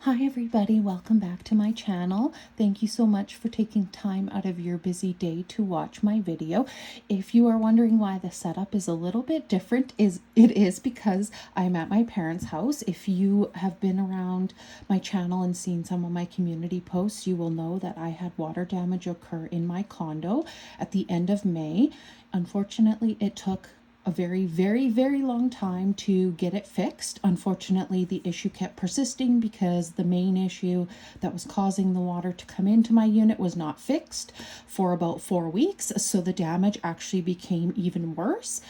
Hi everybody, welcome back to my channel. Thank you so much for taking time out of your busy day to watch my video. If you are wondering why the setup is a little bit different, it is because I'm at my parents' house. If you have been around my channel and seen some of my community posts, you will know that I had water damage occur in my condo at the end of May. Unfortunately, it took a very long time to get it fixed. Unfortunately, the issue kept persisting because the main issue that was causing the water to come into my unit was not fixed for about 4 weeks, so the damage actually became even worse.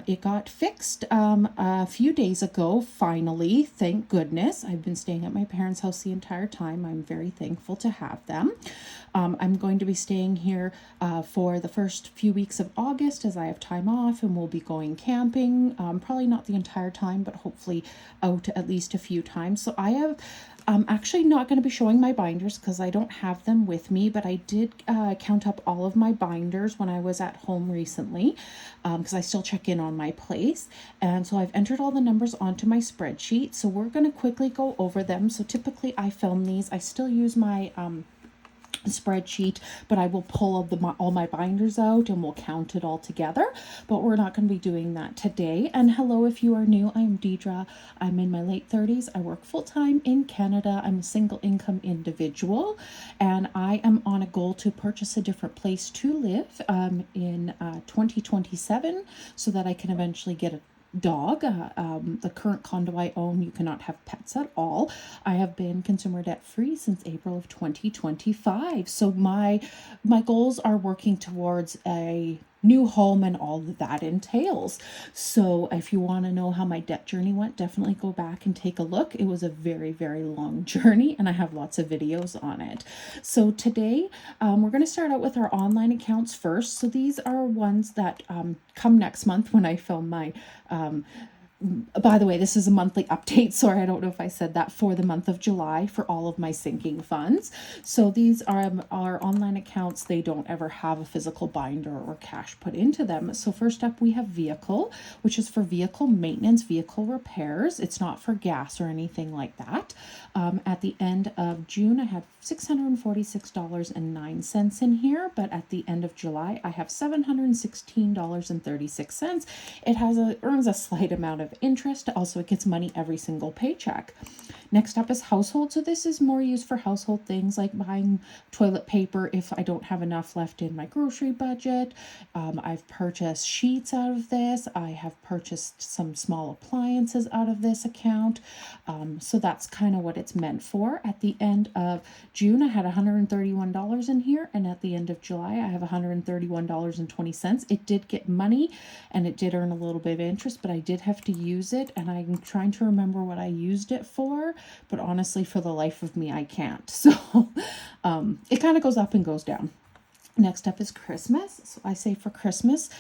It got fixed a few days ago, finally, thank goodness. I've been staying at my parents' house the entire time. I'm very thankful to have them. I'm going to be staying here for the first few weeks of August as I have time off, and we'll be going camping. Probably not the entire time, but hopefully out at least a few times. So I'm actually not going to be showing my binders because I don't have them with me, but I did count up all of my binders when I was at home recently because I still check in on my place. And so I've entered all the numbers onto my spreadsheet. So we're going to quickly go over them. So typically I film these. I still use my spreadsheet, but I will pull all my binders out and we'll count it all together, but we're not going to be doing that today. And hello, if you are new, I'm Deidre. I'm in my late 30s. I work full-time in Canada. I'm a single income individual, and I am on a goal to purchase a different place to live in 2027 so that I can eventually get a dog. The current condo I own, you cannot have pets at all. I have been consumer debt free since April of 2025. So my goals are working towards a new home and all that entails. So if you want to know how my debt journey went, definitely go back and take a look. It was a very long journey, and I have lots of videos on it. So today we're going to start out with our online accounts first. So these are ones that come next month when I film my by the way, this is a monthly update. Sorry, I don't know if I said that, for the month of July for all of my sinking funds. So these are our online accounts. They don't ever have a physical binder or cash put into them. So first up, we have vehicle, which is for vehicle maintenance, vehicle repairs. It's not for gas or anything like that. At the end of June, I had $646.09 in here, but at the end of July, I have $716.36. It earns a slight amount of interest. Also, it gets money every single paycheck. Next up is household. So this is more used for household things like buying toilet paper if I don't have enough left in my grocery budget. I've purchased sheets out of this. I have purchased some small appliances out of this account. So that's kind of what it's meant for. At the end of June, I had $131 in here, and at the end of July, I have $131.20. It did get money, and it did earn a little bit of interest, but I did have to use it, and I'm trying to remember what I used it for, but honestly, for the life of me, I can't. So it kind of goes up and goes down. Next up is Christmas. So I save for Christmas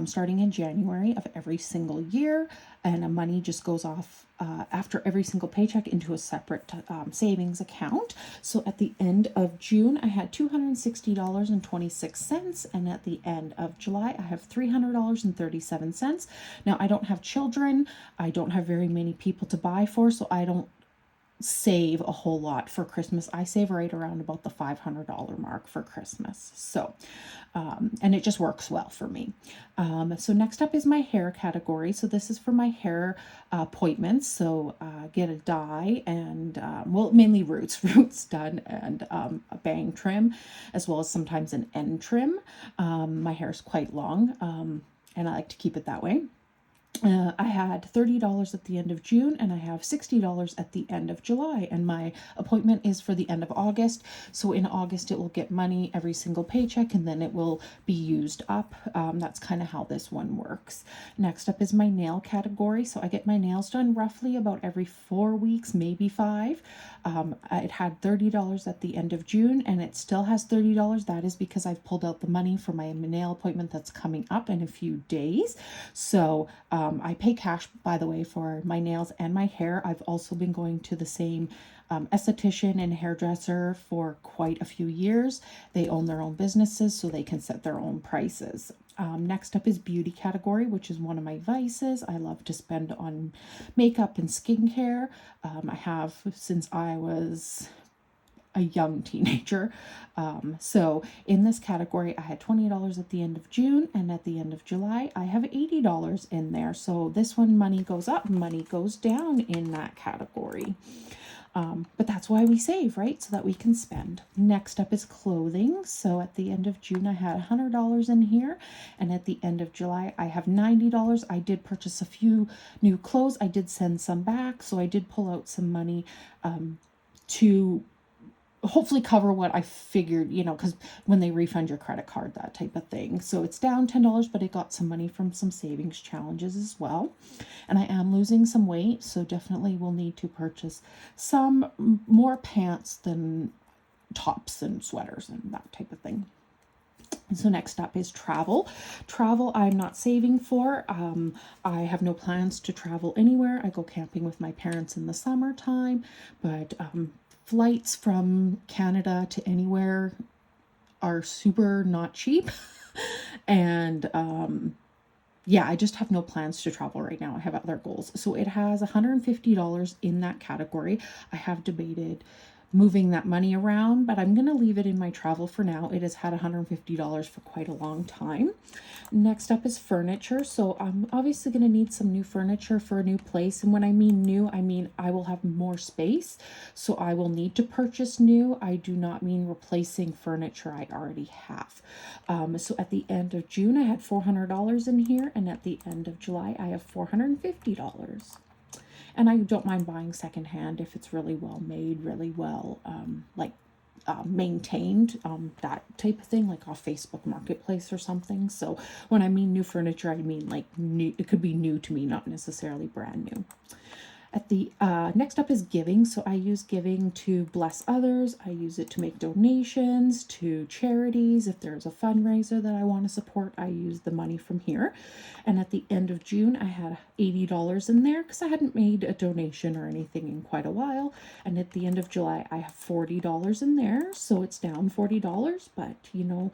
starting in January of every single year, and the money just goes off after every single paycheck into a separate savings account. So at the end of June, I had $260.26, and at the end of July, I have $300.37. Now, I don't have children. I don't have very many people to buy for, so I don't save a whole lot for Christmas. I save right around about the $500 mark for Christmas. So, and it just works well for me. So next up is my hair category. So this is for my hair appointments. So get a dye and, well, mainly roots done, and a bang trim, as well as sometimes an end trim. My hair is quite long, and I like to keep it that way. I had $30 at the end of June, and I have $60 at the end of July, and my appointment is for the end of August. So in August, it will get money every single paycheck, and then it will be used up. That's kind of how this one works. Next up is my nail category. So I get my nails done roughly about every 4 weeks, maybe 5. It had $30 at the end of June, and it still has $30. That is because I've pulled out the money for my nail appointment that's coming up in a few days. So I pay cash, by the way, for my nails and my hair. I've also been going to the same esthetician and hairdresser for quite a few years. They own their own businesses, so they can set their own prices. Next up is beauty category, which is one of my vices. I love to spend on makeup and skincare. I have since I was a young teenager. So in this category, I had $20 at the end of June, and at the end of July, I have $80 in there. So this one, money goes up, money goes down in that category. But that's why we save, right? So that we can spend. Next up is clothing. So at the end of June, I had $100 in here. And at the end of July, I have $90. I did purchase a few new clothes. I did send some back. So I did pull out some money to hopefully cover what I figured, because when they refund your credit card, that type of thing. So it's down $10, but I got some money from some savings challenges as well. And I am losing some weight, so definitely will need to purchase some more pants than tops and sweaters and that type of thing. So next up is travel. Travel I'm not saving for. I have no plans to travel anywhere. I go camping with my parents in the summertime, but flights from Canada to anywhere are super not cheap. And yeah, I just have no plans to travel right now. I have other goals. So it has $150 in that category. I have debated moving that money around, but I'm going to leave it in my travel for now. It has had $150 for quite a long time. Next up is furniture. So I'm obviously going to need some new furniture for a new place. And when I mean new, I mean I will have more space. So I will need to purchase new. I do not mean replacing furniture I already have. So at the end of June, I had $400 in here. And at the end of July, I have $450. And I don't mind buying secondhand if it's really well made, really well maintained, that type of thing, like off Facebook Marketplace or something. So when I mean new furniture, I mean like new. It could be new to me, not necessarily brand new. At the next up is giving. So I use giving to bless others. I use it to make donations to charities. If there's a fundraiser that I want to support, I use the money from here. And at the end of June, I had $80 in there because I hadn't made a donation or anything in quite a while. And at the end of July, I have $40 in there. So it's down $40, but the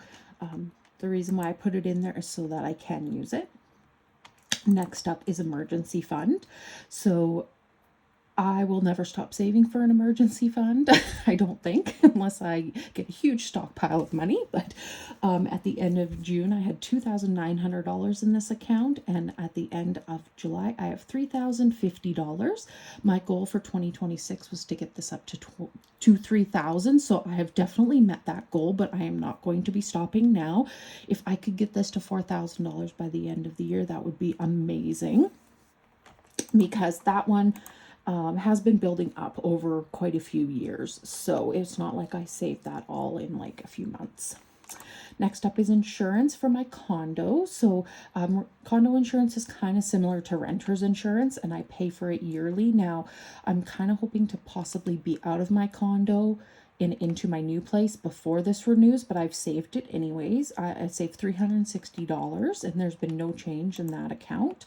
reason why I put it in there is so that I can use it. Next up is emergency fund. So I will never stop saving for an emergency fund, I don't think, unless I get a huge stockpile of money. But at the end of June, I had $2,900 in this account. And at the end of July, I have $3,050. My goal for 2026 was to get this up to $3,000. So I have definitely met that goal, but I am not going to be stopping now. If I could get this to $4,000 by the end of the year, that would be amazing, because that one has been building up over quite a few years. So it's not like I saved that all in like a few months. Next up is insurance for my condo. So condo insurance is kind of similar to renter's insurance, and I pay for it yearly. Now, I'm kind of hoping to possibly be out of my condo and into my new place before this renews, but I've saved it anyways. I saved $360, and there's been no change in that account.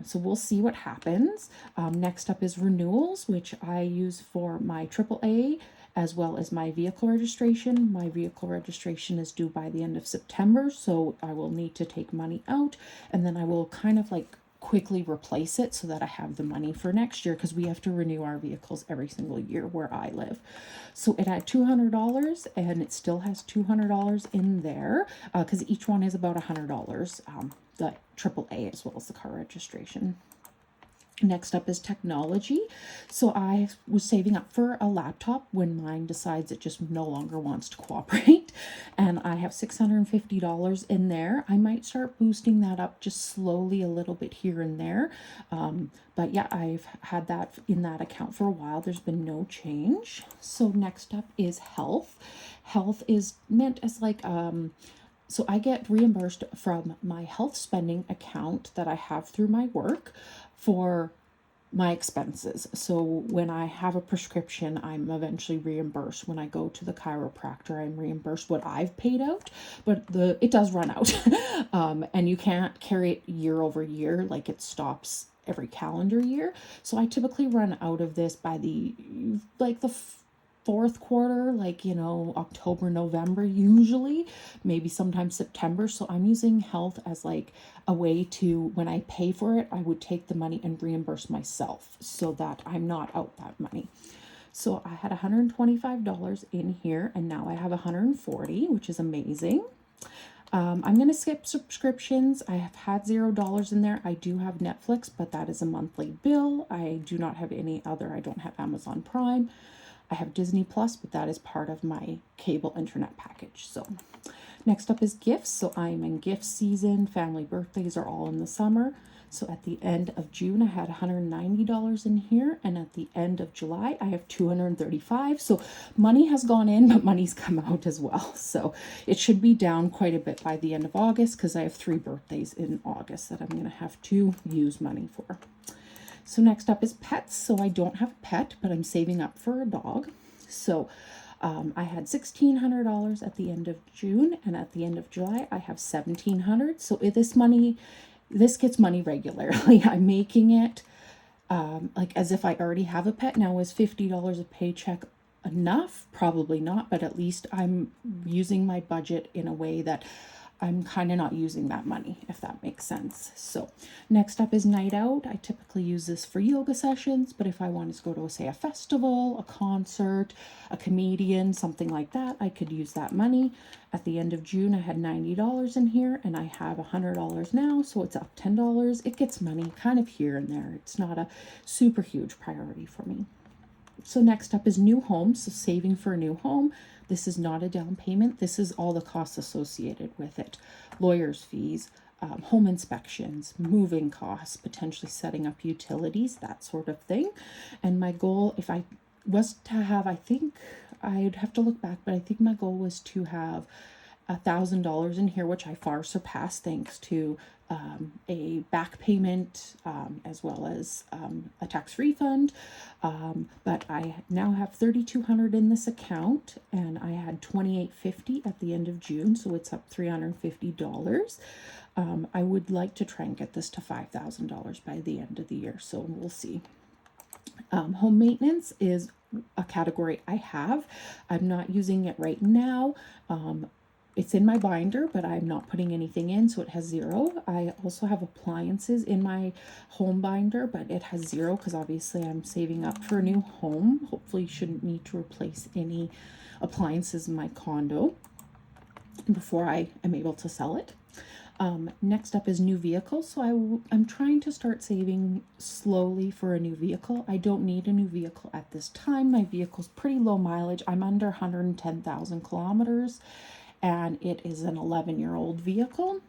So we'll see what happens. Next up is renewals, which I use for my AAA as well as my vehicle registration. My vehicle registration is due by the end of September, so I will need to take money out, and then I will kind of like quickly replace it so that I have the money for next year, because we have to renew our vehicles every single year where I live. So it had $200, and it still has $200 in there, because each one is about $100, the AAA as well as the car registration. Next up is technology. So I was saving up for a laptop when mine decides it just no longer wants to cooperate. And I have $650 in there. I might start boosting that up just slowly a little bit here and there. But yeah, I've had that in that account for a while. There's been no change. So next up is health. Health is meant as like, so I get reimbursed from my health spending account that I have through my work for my expenses. So when I have a prescription, I'm eventually reimbursed. When I go to the chiropractor, I'm reimbursed what I've paid out, but it does run out. And you can't carry it year over year, like it stops every calendar year. So I typically run out of this by the fourth quarter, like, October, November, usually, maybe sometimes September. So I'm using health as like a way to, when I pay for it, I would take the money and reimburse myself so that I'm not out that money. So I had $125 in here, and now I have $140, which is amazing. I'm going to skip subscriptions. I have had $0 in there. I do have Netflix, but that is a monthly bill. I do not have any other. I don't have Amazon Prime. I have Disney Plus, but that is part of my cable internet package. So next up is gifts. So I'm in gift season. Family birthdays are all in the summer. So at the end of June, I had $190 in here. And at the end of July, I have $235. So money has gone in, but money's come out as well. So it should be down quite a bit by the end of August, because I have 3 birthdays in August that I'm going to have to use money for. So next up is pets. So I don't have a pet, but I'm saving up for a dog. So I had $1,600 at the end of June, and at the end of July, I have $1,700. So this gets money regularly. I'm making it like as if I already have a pet. Now, is $50 a paycheck enough? Probably not, but at least I'm using my budget in a way that I'm kind of not using that money, if that makes sense. So next up is night out. I typically use this for yoga sessions, but if I wanted to go to, say, a festival, a concert, a comedian, something like that, I could use that money. At the end of June, I had $90 in here, and I have $100 now, so it's up $10. It gets money kind of here and there. It's not a super huge priority for me. So next up is new home. So saving for a new home. This is not a down payment. This is all the costs associated with it. Lawyer's fees, home inspections, moving costs, potentially setting up utilities, that sort of thing. And my goal, if I was to have, I think I'd have to look back, but I think my goal was to have $1,000 in here, which I far surpassed thanks to a back payment, as well as a tax refund. But I now have $3,200 in this account, and I had $2,850 at the end of June, so it's up $350. I would like to try and get this to $5,000 by the end of the year, so we'll see. Home maintenance is a category I have. I'm not using it right now. It's in my binder, but I'm not putting anything in, so it has 0. I also have appliances in my home binder, but it has 0 because obviously I'm saving up for a new home. Hopefully shouldn't need to replace any appliances in my condo before I am able to sell it. Next up is new vehicles. So I'm trying to start saving slowly for a new vehicle. I don't need a new vehicle at this time. My vehicle's pretty low mileage. I'm under 110,000 kilometers. And it is an 11-year-old vehicle,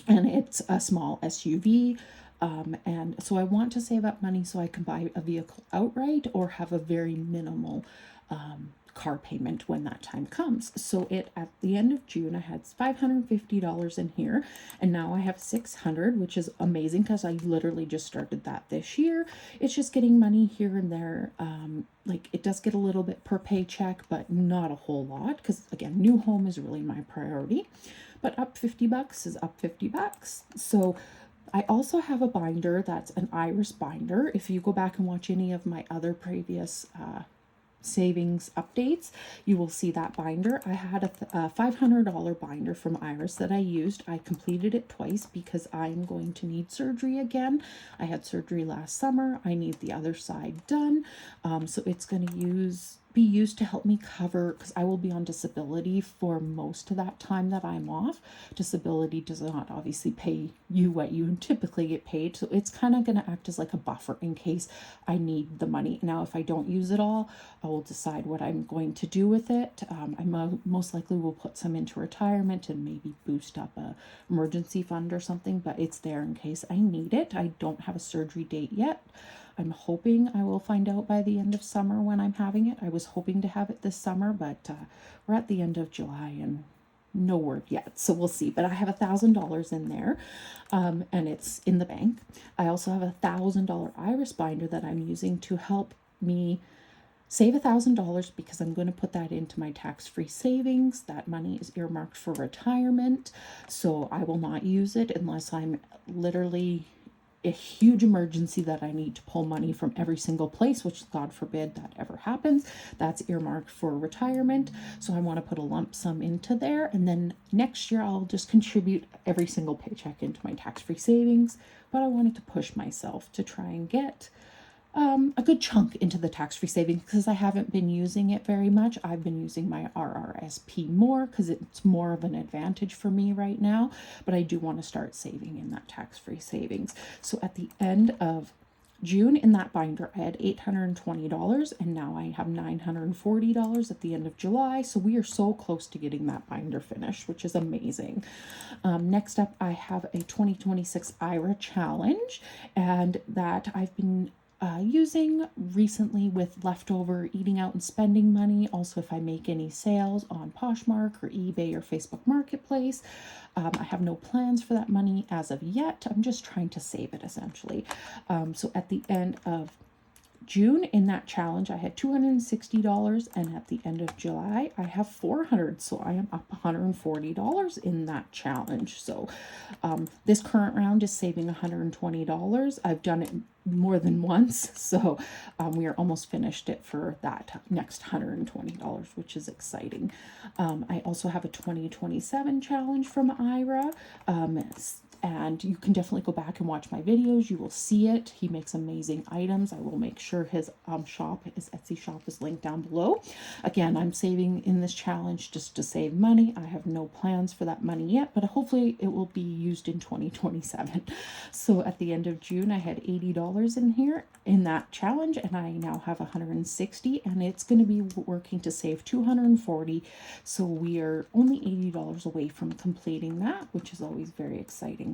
and it's a small SUV. And so I want to save up money so I can buy a vehicle outright or have a very minimal car payment when that time comes. So at the end of June, I had $550 in here, and now I have $600, which is amazing because I literally just started that this year. It's just getting money here and there. Like it does get a little bit per paycheck, but not a whole lot because again, new home is really my priority. But up $50 is up $50. So I also have a binder that's an iris binder. If you go back and watch any of my other previous savings updates, you will see that binder. I had a $500 binder from Iris that I used. I completed it twice because I'm going to need surgery again. I had surgery last summer. I need the other side done. So it's going to be used to help me cover, because I will be on disability for most of that time that I'm off. Disability does not obviously pay you what you typically get paid, so it's kind of going to act as like a buffer in case I need the money. Now, if I don't use it all, I will decide what I'm going to do with it. I most likely will put some into retirement and maybe boost up a emergency fund or something, but it's there in case I need it. I don't have a surgery date yet. I'm hoping I will find out by the end of summer when I'm having it. I was hoping to have it this summer, but we're at the end of July and no word yet, so we'll see. But I have $1,000 in there, and it's in the bank. I also have $1,000 iris binder that I'm using to help me save $1,000 because I'm going to put that into my tax-free savings. That money is earmarked for retirement, so I will not use it unless I'm literally a huge emergency that I need to pull money from every single place, which God forbid that ever happens. That's earmarked for retirement. So I want to put a lump sum into there, and then next year I'll just contribute every single paycheck into my tax-free savings. But I wanted to push myself to try and get a good chunk into the tax-free savings because I haven't been using it very much. I've been using my RRSP more because it's more of an advantage for me right now, but I do want to start saving in that tax-free savings. So at the end of June in that binder, I had $820, and now I have $940 at the end of July. So we are so close to getting that binder finished, which is amazing. Next up, I have a 2026 IRA challenge, and that I've been using recently with leftover eating out and spending money. Also, if I make any sales on Poshmark or eBay or Facebook Marketplace. I have no plans for that money as of yet. I'm just trying to save it essentially. So at the end of June in that challenge, I had $260, and at the end of July, I have $400. So I am up $140 in that challenge. So this current round is saving $120. I've done it more than once, so we are almost finished it for that next $120, which is exciting. I also have a 2027 challenge from IRA. And you can definitely go back and watch my videos. You will see it. He makes amazing items. I will make sure his shop, his Etsy shop, is linked down below. Again, I'm saving in this challenge just to save money. I have no plans for that money yet, but hopefully it will be used in 2027. So at the end of June, I had $80 in here in that challenge, and I now have $160, and it's going to be working to save $240. So we are only $80 away from completing that, which is always very exciting.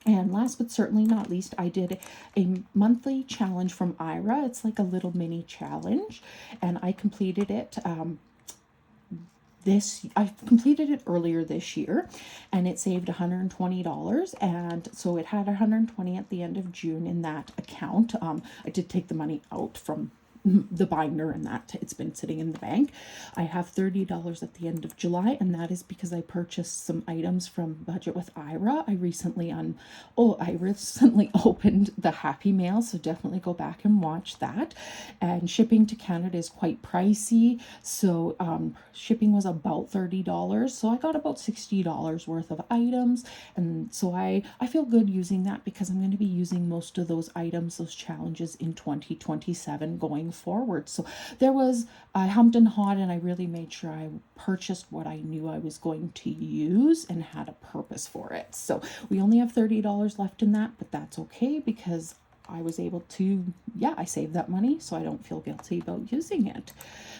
And last but certainly not least, I did a monthly challenge from IRA. It's like a little mini challenge, and I completed it I completed it earlier this year, and it saved $120, and so it had $120 at the end of June in that account. I did take the money out from the binder, and that it's been sitting in the bank. I have $30 at the end of July, and that is because I purchased some items from Budget with IRA. I recently opened the Happy Mail, so definitely go back and watch that. And shipping to Canada is quite pricey, so shipping was about $30, so I got about $60 worth of items, and so I feel good using that because I'm going to be using most of those items, those challenges, in 2027 going forward. So I humped and hawed, and I really made sure I purchased what I knew I was going to use and had a purpose for it. So we only have $30 left in that, but that's okay because I was able to, I saved that money, so I don't feel guilty about using it.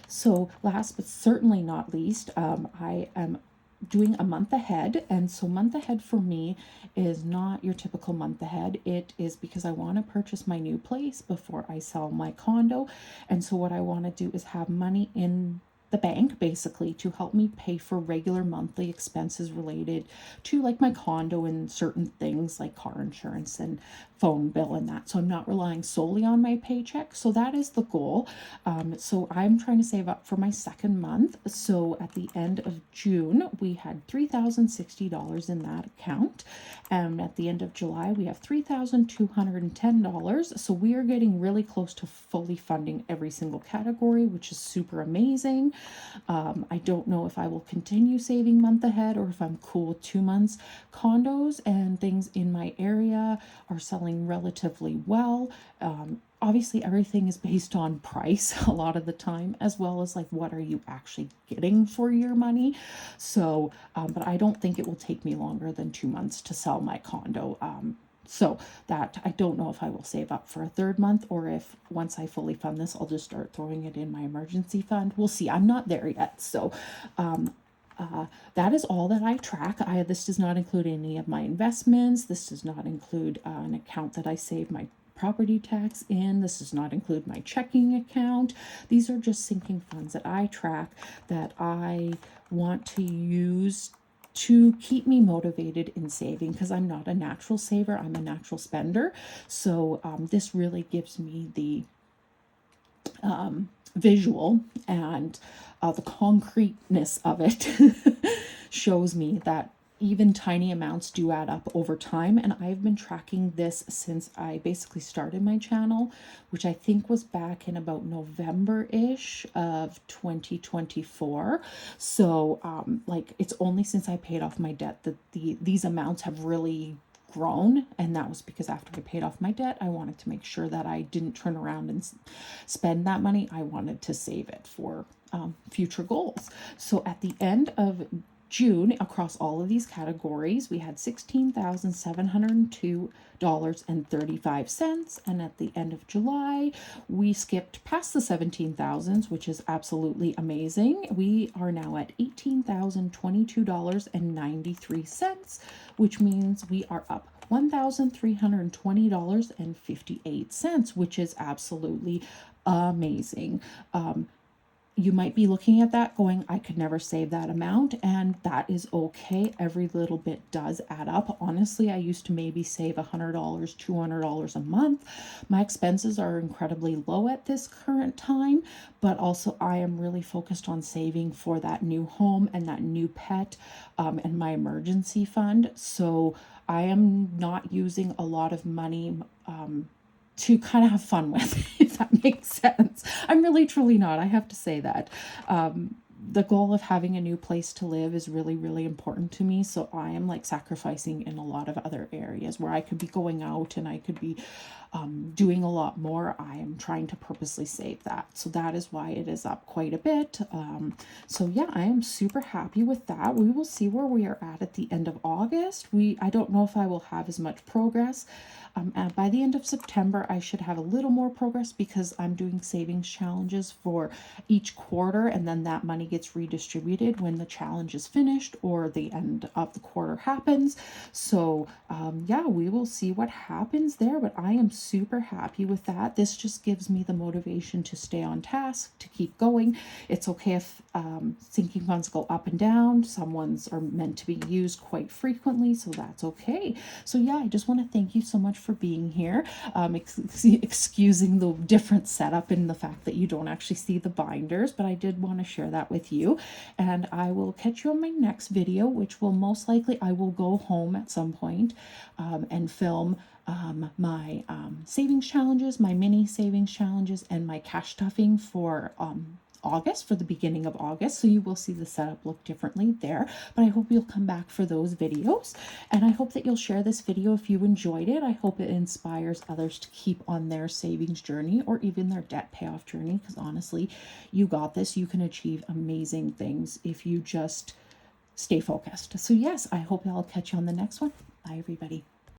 So last but certainly not least, I am doing a month ahead, and so month ahead for me is not your typical month ahead. It is because I want to purchase my new place before I sell my condo, and so what I want to do is have money in the bank basically to help me pay for regular monthly expenses related to like my condo and certain things like car insurance and phone bill and that. So I'm not relying solely on my paycheck. So that is the goal. So I'm trying to save up for my second month. So at the end of June, we had $3,060 in that account. And at the end of July, we have $3,210. So we are getting really close to fully funding every single category, which is super amazing. I don't know if I will continue saving month ahead or if I'm cool with 2 months. Condos and things in my area are selling relatively well. Obviously everything is based on price a lot of the time, as well as like what are you actually getting for your money. So but I don't think it will take me longer than 2 months to sell my condo. So that I don't know if I will save up for a third month, or if once I fully fund this, I'll just start throwing it in my emergency fund. We'll see. I'm not there yet. So that is all that I track. This does not include any of my investments. This does not include an account that I save my property tax in. This does not include my checking account. These are just sinking funds that I track that I want to use to keep me motivated in saving, because I'm not a natural saver, I'm a natural spender. So this really gives me the visual, and the concreteness of it shows me that even tiny amounts do add up over time. And I've been tracking this since I basically started my channel, which I think was back in about November-ish of 2024. So like, it's only since I paid off my debt that these amounts have really grown. And that was because after I paid off my debt, I wanted to make sure that I didn't turn around and spend that money. I wanted to save it for future goals. So at the end of June, across all of these categories, we had $16,702.35. And at the end of July, we skipped past the 17,000s, which is absolutely amazing. We are now at $18,022.93, which means we are up $1,320.58, which is absolutely amazing. You might be looking at that going, I could never save that amount, and that is okay. Every little bit does add up. Honestly, I used to maybe save $100, $200 a month. My expenses are incredibly low at this current time, but also I am really focused on saving for that new home and that new pet, and my emergency fund. So I am not using a lot of money to kind of have fun with, if that makes sense. I'm really truly not. I have to say that. The goal of having a new place to live is really, really important to me. So I am like sacrificing in a lot of other areas where I could be going out and I could be doing a lot more. I am trying to purposely save that. So that is why it is up quite a bit. So yeah, I am super happy with that. We will see where we are at the end of August. I don't know if I will have as much progress. And by the end of September, I should have a little more progress because I'm doing savings challenges for each quarter, and then that money gets redistributed when the challenge is finished or the end of the quarter happens. So yeah, we will see what happens there, but I am super happy with that. This just gives me the motivation to stay on task, to keep going. It's okay if sinking funds go up and down. Some ones are meant to be used quite frequently, so that's okay. So yeah, I just want to thank you so much for being here. Excusing the different setup and the fact that you don't actually see the binders, but I did want to share that with you. And I will catch you on my next video, which will most likely, I will go home at some point and film my savings challenges, my mini savings challenges, and my cash stuffing for August, for the beginning of August. So you will see the setup look differently there, but I hope you'll come back for those videos, and I hope that you'll share this video if you enjoyed it. I hope it inspires others to keep on their savings journey or even their debt payoff journey, because honestly, you got this. You can achieve amazing things if you just stay focused. So yes, I hope I'll catch you on the next one. Bye everybody.